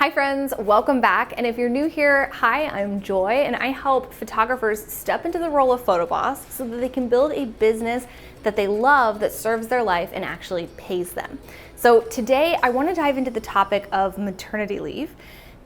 Hi friends, welcome back. And if you're new here, hi, I'm Joy, and I help photographers step into the role of photo boss so that they can build a business that they love, that serves their life and actually pays them. So today I want to dive into the topic of maternity leave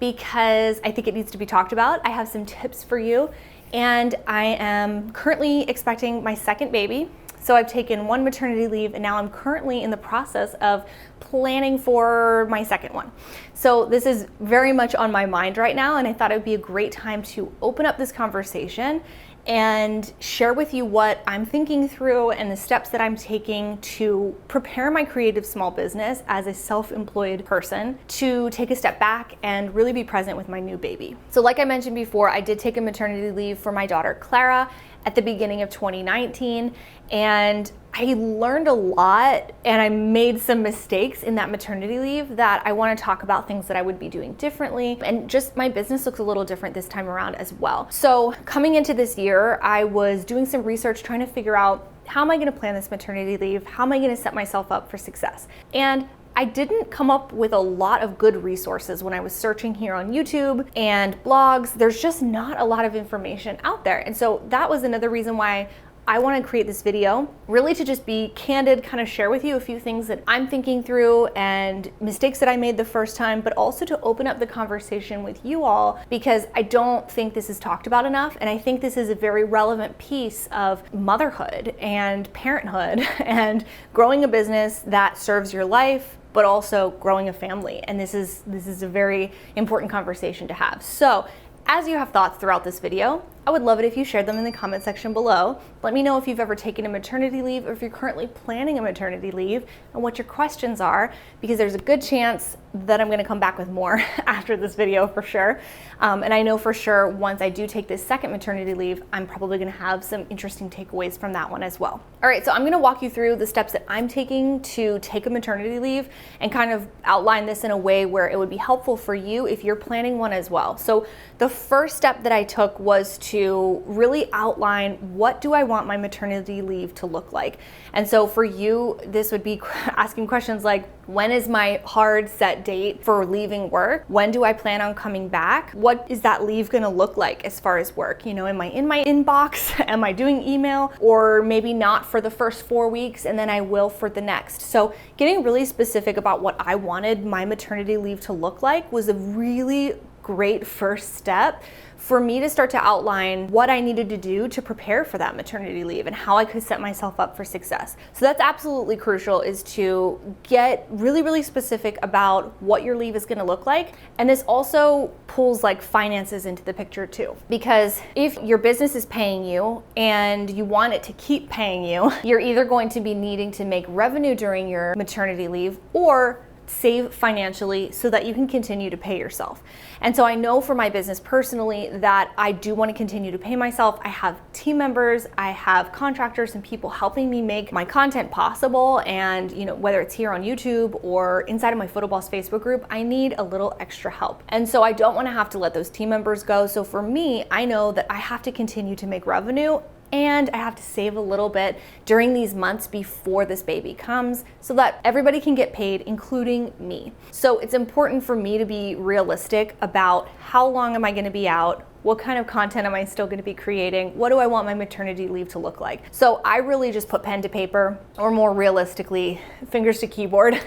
because I think it needs to be talked about. I have some tips for you, and I am currently expecting my second baby. So I've taken one maternity leave, and now I'm currently in the process of planning for my second one. So this is very much on my mind right now, and I thought it would be a great time to open up this conversation and share with you what I'm thinking through and the steps that I'm taking to prepare my creative small business as a self-employed person to take a step back and really be present with my new baby. So like I mentioned before, I did take a maternity leave for my daughter Clara at the beginning of 2019, and I learned a lot and I made some mistakes in that maternity leave that I want to talk about, things that I would be doing differently, and just my business looks a little different this time around as well. So coming into this year, I was doing some research trying to figure out, how am I going to plan this maternity leave? How am I going to set myself up for success? And I didn't come up with a lot of good resources when I was searching here on YouTube and blogs. There's just not a lot of information out there. And so that was another reason why I want to create this video, really to just be candid, kind of share with you a few things that I'm thinking through and mistakes that I made the first time, but also to open up the conversation with you all, because I don't think this is talked about enough. And I think this is a very relevant piece of motherhood and parenthood and growing a business that serves your life, but also growing a family. And this is a very important conversation to have. So as you have thoughts throughout this video, I would love it if you shared them in the comment section below. Let me know if you've ever taken a maternity leave or if you're currently planning a maternity leave and what your questions are, because there's a good chance that I'm gonna come back with more after this video for sure. And I know for sure once I do take this second maternity leave, I'm probably gonna have some interesting takeaways from that one as well. All right, so I'm gonna walk you through the steps that I'm taking to take a maternity leave and kind of outline this in a way where it would be helpful for you if you're planning one as well. So the first step that I took was to really outline, what do I want my maternity leave to look like? And so for you, this would be asking questions like, when is my hard set date for leaving work? When do I plan on coming back? What is that leave gonna look like as far as work? You know, am I in my inbox? Am I doing email? Or maybe not for the first 4 weeks and then I will for the next. So getting really specific about what I wanted my maternity leave to look like was a really great first step for me to start to outline what I needed to do to prepare for that maternity leave and how I could set myself up for success. So that's absolutely crucial, is to get really, really specific about what your leave is going to look like. And this also pulls like finances into the picture too, because if your business is paying you and you want it to keep paying you, you're either going to be needing to make revenue during your maternity leave or save financially so that you can continue to pay yourself. And so I know for my business personally that I do want to continue to pay myself. I have team members, I have contractors and people helping me make my content possible. And you know, whether it's here on YouTube or inside of my Photo Boss Facebook group, I need a little extra help. And so I don't want to have to let those team members go. So for me, I know that I have to continue to make revenue, and I have to save a little bit during these months before this baby comes so that everybody can get paid, including me. So it's important for me to be realistic about how long am I going to be out? What kind of content am I still going to be creating? What do I want my maternity leave to look like? So I really just put pen to paper, or more realistically, fingers to keyboard,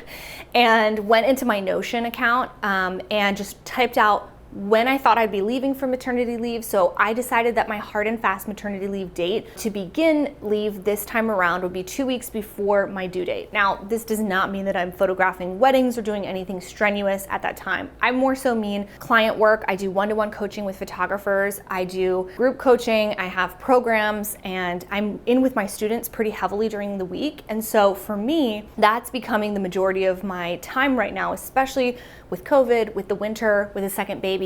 and went into my Notion account and just typed out when I thought I'd be leaving for maternity leave. So I decided that my hard and fast maternity leave date to begin leave this time around would be 2 weeks before my due date. Now, this does not mean that I'm photographing weddings or doing anything strenuous at that time. I more so mean client work. I do one-to-one coaching with photographers. I do group coaching. I have programs, and I'm in with my students pretty heavily during the week. And so for me, that's becoming the majority of my time right now, especially with COVID, with the winter, with a second baby.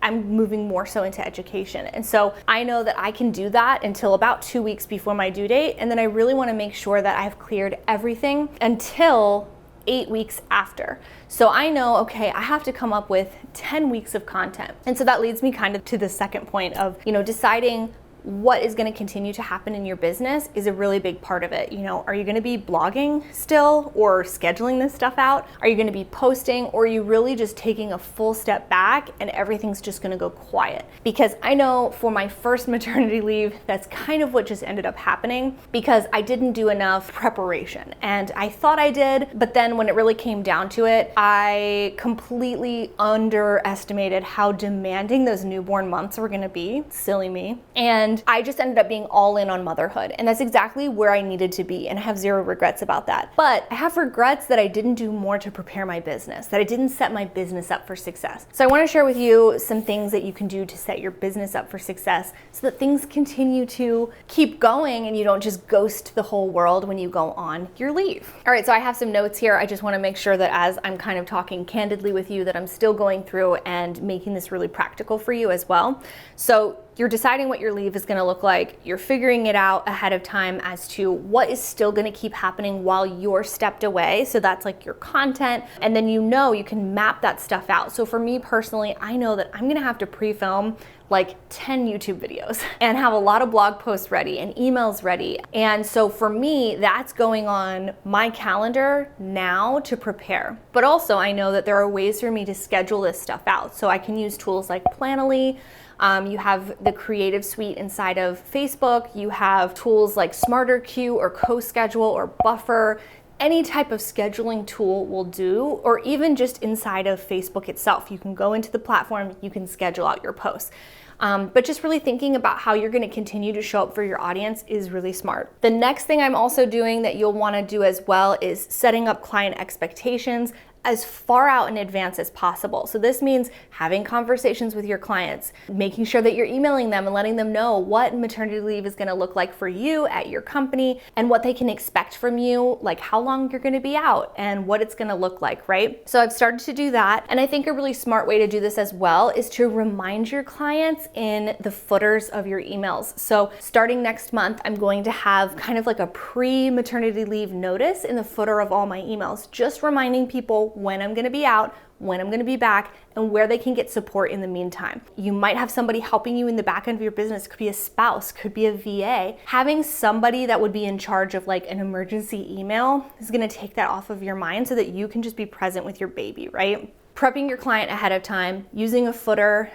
I'm moving more so into education. And so I know that I can do that until about 2 weeks before my due date. And then I really want to make sure that I've cleared everything until 8 weeks after. So I know, okay, I have to come up with 10 weeks of content. And so that leads me kind of to the second point of, deciding what is going to continue to happen in your business is a really big part of it. You know, are you going to be blogging still or scheduling this stuff out? Are you going to be posting, or are you really just taking a full step back and everything's just going to go quiet? Because I know for my first maternity leave, that's kind of what just ended up happening, because I didn't do enough preparation, and I thought I did, but then when it really came down to it, I completely underestimated how demanding those newborn months were going to be. Silly me. And I just ended up being all in on motherhood. And that's exactly where I needed to be. And I have zero regrets about that. But I have regrets that I didn't do more to prepare my business, that I didn't set my business up for success. So I want to share with you some things that you can do to set your business up for success so that things continue to keep going and you don't just ghost the whole world when you go on your leave. All right, so I have some notes here. I just want to make sure that as I'm kind of talking candidly with you, that I'm still going through and making this really practical for you as well. So you're deciding what your leave is going to look like. You're figuring it out ahead of time as to what is still going to keep happening while you're stepped away. So that's like your content. And then you can map that stuff out. So for me personally, I know that I'm going to have to pre-film like 10 YouTube videos and have a lot of blog posts ready and emails ready. And so for me, that's going on my calendar now to prepare. But also I know that there are ways for me to schedule this stuff out. So I can use tools like Planoly. You have the creative suite inside of Facebook. You have tools like SmarterQueue or CoSchedule or Buffer. Any type of scheduling tool will do, or even just inside of Facebook itself. You can go into the platform, you can schedule out your posts. But just really thinking about how you're going to continue to show up for your audience is really smart. The next thing I'm also doing that you'll want to do as well is setting up client expectations as far out in advance as possible. So this means having conversations with your clients, making sure that you're emailing them and letting them know what maternity leave is going to look like for you at your company and what they can expect from you, like how long you're going to be out and what it's going to look like, right? So I've started to do that. And I think a really smart way to do this as well is to remind your clients in the footers of your emails. So starting next month, I'm going to have kind of like a pre-maternity leave notice in the footer of all my emails, just reminding people when I'm going to be out, when I'm going to be back, and where they can get support in the meantime. You might have somebody helping you in the back end of your business. Could be a spouse, could be a VA. Having somebody that would be in charge of like an emergency email is going to take that off of your mind so that you can just be present with your baby, right? Prepping your client ahead of time, using a footer,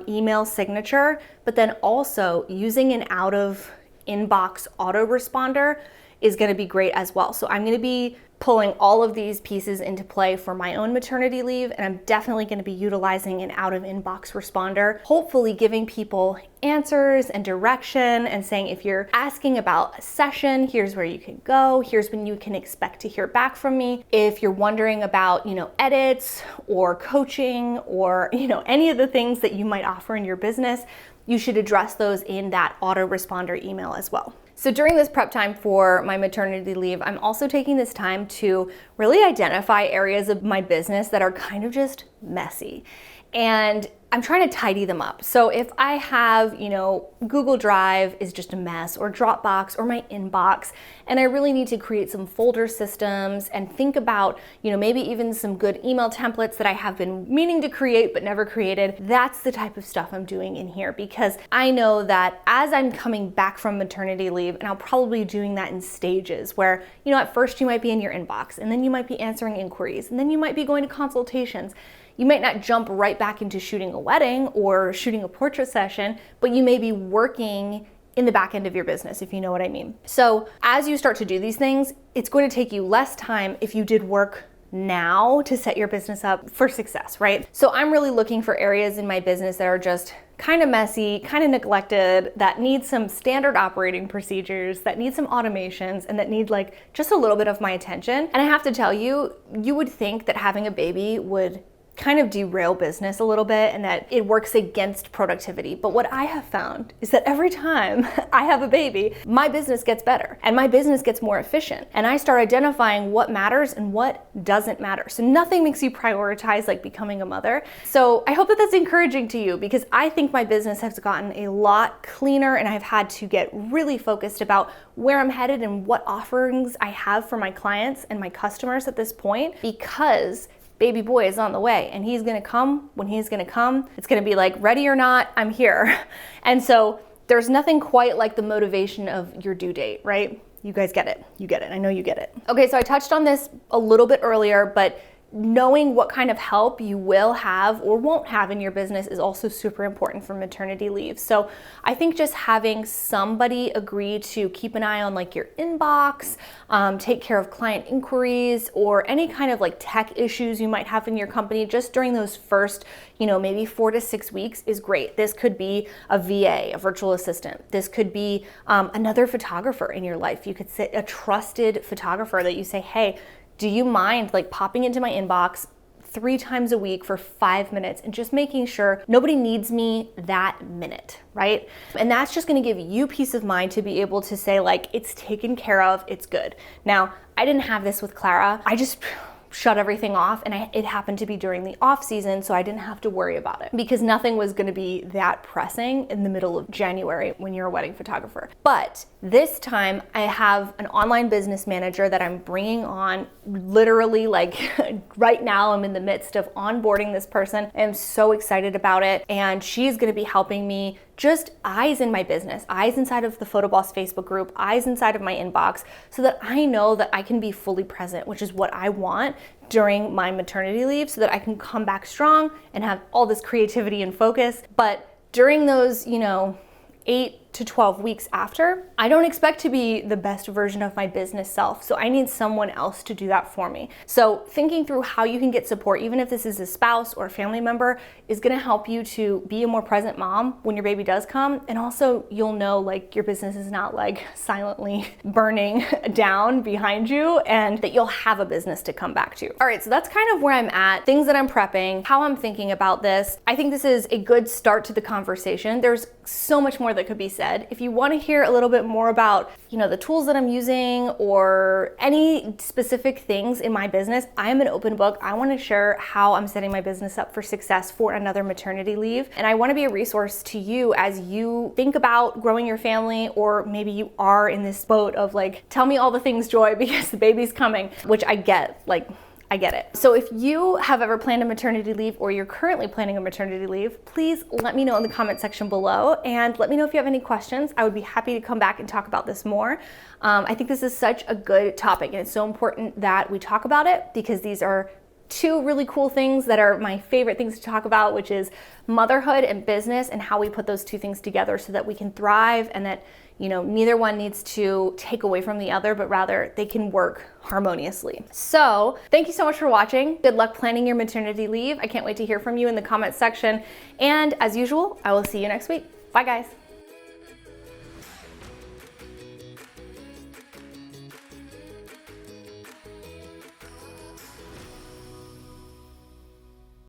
email signature, but then also using an out of inbox autoresponder is going to be great as well. So I'm going to be pulling all of these pieces into play for my own maternity leave, and I'm definitely going to be utilizing an out of inbox responder, hopefully giving people answers and direction and saying, if you're asking about a session, here's where you can go, here's when you can expect to hear back from me. If you're wondering about, edits or coaching or, any of the things that you might offer in your business, you should address those in that autoresponder email as well. So during this prep time for my maternity leave, I'm also taking this time to really identify areas of my business that are kind of just messy. And I'm trying to tidy them up. So if I have, Google Drive is just a mess, or Dropbox, or my inbox, and I really need to create some folder systems and think about, maybe even some good email templates that I have been meaning to create but never created, that's the type of stuff I'm doing in here, because I know that as I'm coming back from maternity leave, and I'll probably be doing that in stages where, at first you might be in your inbox, and then you might be answering inquiries, and then you might be going to consultations. You might not jump right back into shooting a wedding or shooting a portrait session, but you may be working in the back end of your business, if you know what I mean. So as you start to do these things, it's going to take you less time if you did work now to set your business up for success, right? So I'm really looking for areas in my business that are just kind of messy, kind of neglected, that need some standard operating procedures, that need some automations, and that need like just a little bit of my attention. And I have to tell you, you would think that having a baby would kind of derail business a little bit and that it works against productivity. But what I have found is that every time I have a baby, my business gets better and my business gets more efficient. And I start identifying what matters and what doesn't matter. So nothing makes you prioritize like becoming a mother. So I hope that that's encouraging to you, because I think my business has gotten a lot cleaner and I've had to get really focused about where I'm headed and what offerings I have for my clients and my customers at this point, because baby boy is on the way and he's gonna come when he's gonna come. It's gonna be like, ready or not, I'm here. And so there's nothing quite like the motivation of your due date, right? You guys get it. You get it. I know you get it. Okay, so I touched on this a little bit earlier, but knowing what kind of help you will have or won't have in your business is also super important for maternity leave. So I think just having somebody agree to keep an eye on like your inbox, take care of client inquiries or any kind of like tech issues you might have in your company just during those first, maybe 4 to 6 weeks is great. This could be a VA, a virtual assistant. This could be another photographer in your life. You could say a trusted photographer that you say, hey, do you mind like popping into my inbox 3 times a week for 5 minutes and just making sure nobody needs me that minute, right? And that's just gonna give you peace of mind to be able to say like, it's taken care of, it's good. Now, I didn't have this with Clara. I just shut everything off, and it happened to be during the off season, so I didn't have to worry about it because nothing was going to be that pressing in the middle of January when you're a wedding photographer. But this time I have an online business manager that I'm bringing on literally like right now. I'm in the midst of onboarding this person. I am so excited about it, and she's going to be helping me just eyes in my business, eyes inside of the PhotoBoss Facebook group, eyes inside of my inbox, so that I know that I can be fully present, which is what I want during my maternity leave, so that I can come back strong and have all this creativity and focus. But during those, 8 to 12 weeks after, I don't expect to be the best version of my business self. So I need someone else to do that for me. So thinking through how you can get support, even if this is a spouse or a family member, is gonna help you to be a more present mom when your baby does come. And also you'll know like your business is not like silently burning down behind you, and that you'll have a business to come back to. All right, so that's kind of where I'm at, things that I'm prepping, how I'm thinking about this. I think this is a good start to the conversation. There's so much more that could be said. If you want to hear a little bit more about, the tools that I'm using or any specific things in my business, I am an open book. I want to share how I'm setting my business up for success for another maternity leave. And I want to be a resource to you as you think about growing your family, or maybe you are in this boat of like, tell me all the things, Joy, because the baby's coming, which I get, I get it. So if you have ever planned a maternity leave or you're currently planning a maternity leave, please let me know in the comment section below, and let me know if you have any questions. I would be happy to come back and talk about this more. I think this is such a good topic, and it's so important that we talk about it because these are 2 really cool things that are my favorite things to talk about, which is motherhood and business, and how we put those 2 things together so that we can thrive, and that neither one needs to take away from the other, but rather they can work harmoniously. So thank you so much for watching. Good luck planning your maternity leave. I can't wait to hear from you in the comments section. And as usual, I will see you next week. Bye guys.